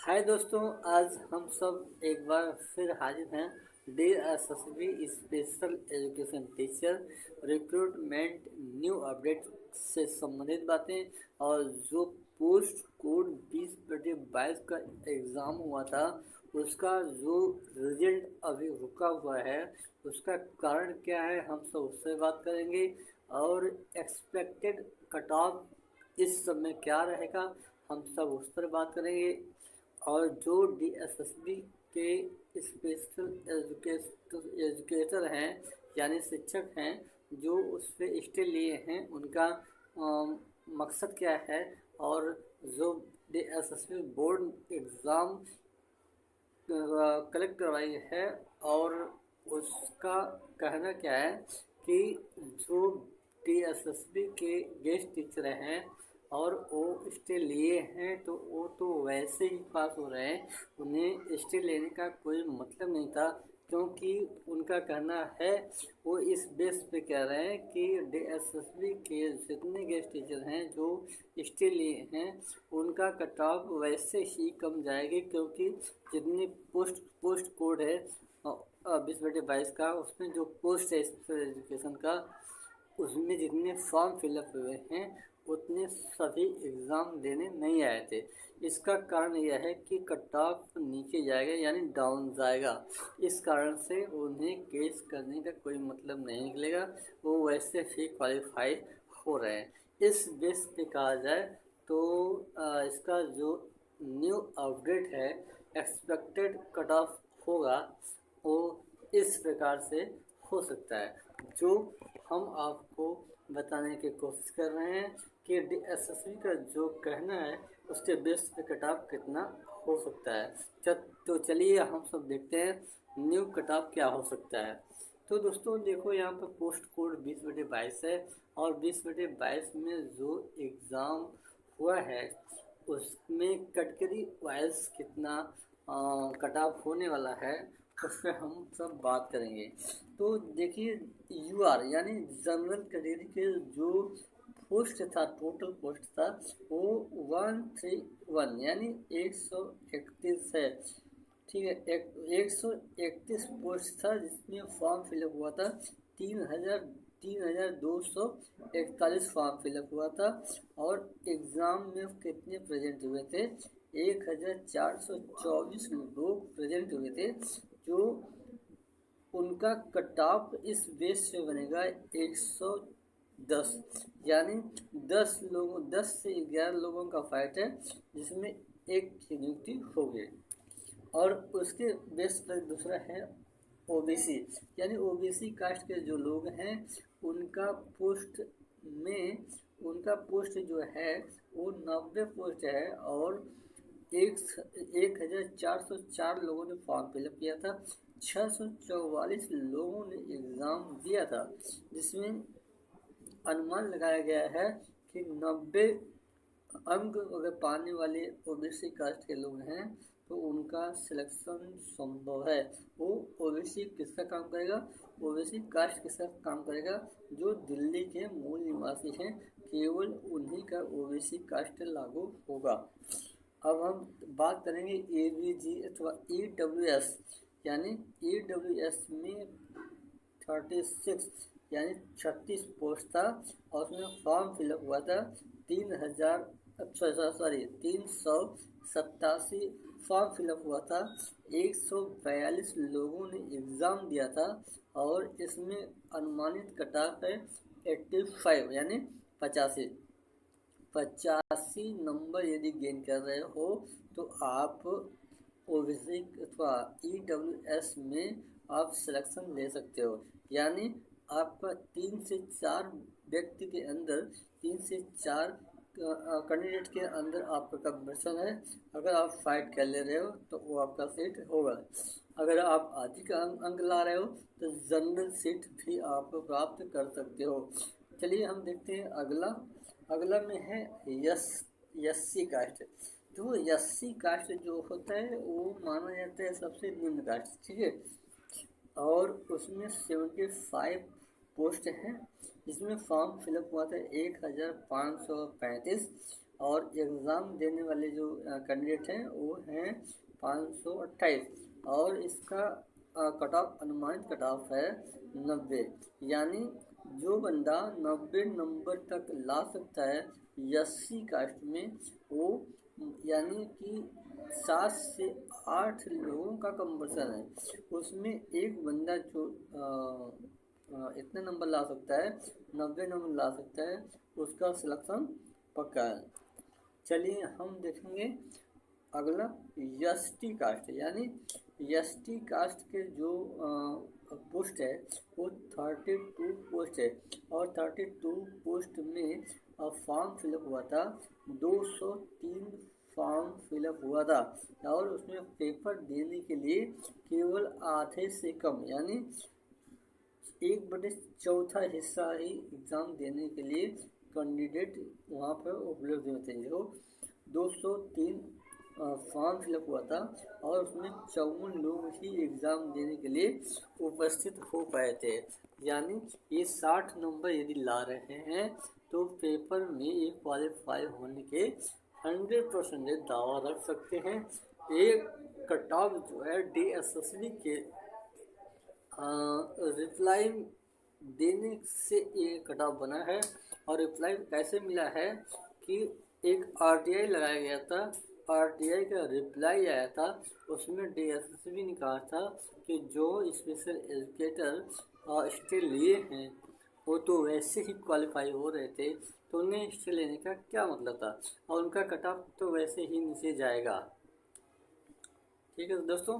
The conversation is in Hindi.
हाय दोस्तों, आज हम सब एक बार फिर हाजिर हैं DSSB special education teacher recruitment new update से संबंधित बातें। और जो पोस्ट कोड 20/22 का एग्ज़ाम हुआ था उसका जो रिजल्ट अभी रुका हुआ है उसका कारण क्या है, हम सब उससे बात करेंगे। और एक्सपेक्टेड कट ऑफ इस समय क्या रहेगा, हम सब उस पर बात करेंगे। और जो DSSB के स्पेशल एजुकेटर हैं यानी शिक्षक हैं जो उस पर स्टे लिए हैं, उनका मकसद क्या है। और जो DSSB बोर्ड एग्ज़ाम कलेक्ट करवाई है और उसका कहना क्या है कि जो DSSB के गेस्ट टीचर हैं और वो स्टे लिए हैं तो वो तो वैसे ही पास हो रहे हैं, उन्हें स्टे लेने का कोई मतलब नहीं था। क्योंकि उनका कहना है, वो इस बेस पे कह रहे हैं कि DSSB के जितने गेस्ट टीचर हैं जो स्टे लिए हैं उनका कट ऑफ वैसे ही कम जाएगी, क्योंकि जितनी पोस्ट कोड है 20/22 का, उसमें जो पोस्ट है स्पेशल एजुकेशन का, उसमें जितने फॉर्म फिलअप हुए हैं उतने सभी एग्ज़ाम देने नहीं आए थे। इसका कारण यह है कि कट ऑफ नीचे जाएगा यानी डाउन जाएगा। इस कारण से उन्हें केस करने का कोई मतलब नहीं निकलेगा, वो वैसे ही क्वालिफाई हो रहे हैं। इस बेस पे कहा जाए तो इसका जो न्यू अपडेट है, एक्सपेक्टेड कट ऑफ होगा वो इस प्रकार से हो सकता है, जो हम आपको बताने की कोशिश कर रहे हैं कि DSSB का जो कहना है उसके बेस पे कट ऑफ कितना हो सकता है। तो चलिए हम सब देखते हैं न्यू कट ऑफ क्या हो सकता है। तो दोस्तों देखो, यहाँ पर पोस्ट कोड 20/22 है और 20/22 में जो एग्ज़ाम हुआ है उसमें कैटेगरी वाइज कितना कट ऑफ होने वाला है उस पर हम सब बात करेंगे। तो देखिए, UR यानी जनरल कैटेगरी के जो पोस्ट था, टोटल पोस्ट था वो 131 यानी 131 है। ठीक है, 131 पोस्ट था जिसमें फॉर्म फिलअप हुआ था 3,241 फॉर्म फिलअप हुआ था। और एग्ज़ाम में कितने प्रेजेंट हुए थे? 1,424 लोग प्रेजेंट हुए थे। जो उनका कट ऑफ इस बेस पे बनेगा 110, यानी 10 से 11 लोगों का फाइट है जिसमें एक की नियुक्ति होगी। और उसके बेस पर दूसरा है OBC, यानी OBC कास्ट के जो लोग हैं उनका पोस्ट में उनका पोस्ट जो है वो 90 पोस्ट है। और 1,404 लोगों ने फॉर्म फिलअप किया था, 644 लोगों ने एग्ज़ाम दिया था, जिसमें अनुमान लगाया गया है कि 90 अंक अगर पाने वाले OBC कास्ट के लोग हैं तो उनका सिलेक्शन संभव है। वो OBC किसका काम करेगा? OBC कास्ट किसका काम करेगा? जो दिल्ली के मूल निवासी हैं, केवल उन्हीं का OBC कास्ट लागू होगा। अब हम बात करेंगे ABG अथवा EWS, यानी EWS में 36 यानी 36 पोस्ट था और उसमें फॉर्म फिलअप हुआ था 387 फॉर्म फिलअप हुआ था। 142 लोगों ने एग्ज़ाम दिया था और इसमें अनुमानित कट ऑफ है 85 यानी 85। 85 नंबर यदि गेन कर रहे हो तो आप OBC अथवा EWS में आप सिलेक्शन ले सकते हो। यानी आपका 3 से 4 व्यक्ति के अंदर, 3 से 4 कैंडिडेट के अंदर आपका कंपटीशन है। अगर आप फाइट कर ले रहे हो तो वो आपका सीट होगा। अगर आप अधिक अंक ला रहे हो तो जनरल सीट भी आप प्राप्त कर सकते हो। चलिए हम देखते हैं अगला में है SC कास्ट। तो SC कास्ट जो होता है वो माना जाता है सबसे निम्न कास्ट, ठीक है। और उसमें 75 पोस्ट हैं जिसमें फॉर्म फिलअप हुआ था 1,535 और एग्ज़ाम देने वाले जो कैंडिडेट हैं वो हैं 528 और इसका कट ऑफ अनुमानित कट ऑफ है 90। यानी जो बंदा 90 नंबर तक ला सकता है एससी कास्ट में वो, यानी कि 7 से 8 लोगों का कंपल्सन है, उसमें एक बंदा जो इतने नंबर ला सकता है, 90 नंबर ला सकता है, उसका सिलेक्शन पक्का है। चलिए हम देखेंगे अगला एसटी कास्ट, यानी एसटी कास्ट के जो पोस्ट है वो 32 पोस्ट है और 32 पोस्ट में फॉर्म फिलअप हुआ था, 203 फॉर्म फिलअप हुआ था और उसमें पेपर देने के लिए केवल आधे से कम, यानी 1/4 हिस्सा ही एग्ज़ाम देने के लिए कैंडिडेट वहाँ पर उपलब्ध होते हैं। जो 203 फॉर्म फिलअप हुआ था और उसमें 54 लोग ही एग्ज़ाम देने के लिए उपस्थित हो पाए थे। यानी ये 60 नंबर यदि ला रहे हैं तो पेपर में ये क्वालिफाई होने के 100% दावा रख सकते हैं। एक कट ऑफ जो है DSSB के रिप्लाई देने से ये कट ऑफ बना है। और रिप्लाई कैसे मिला है कि एक RTI लगाया गया था, RTI का रिप्लाई आया था, उसमें DSSB ने कहा था कि जो स्पेशल एजुकेटर स्टे लिए हैं वो तो वैसे ही क्वालिफाई हो रहे थे, तो उन्हें स्टे लेने का क्या मतलब था, और उनका कट ऑफ तो वैसे ही नीचे जाएगा। ठीक है दोस्तों।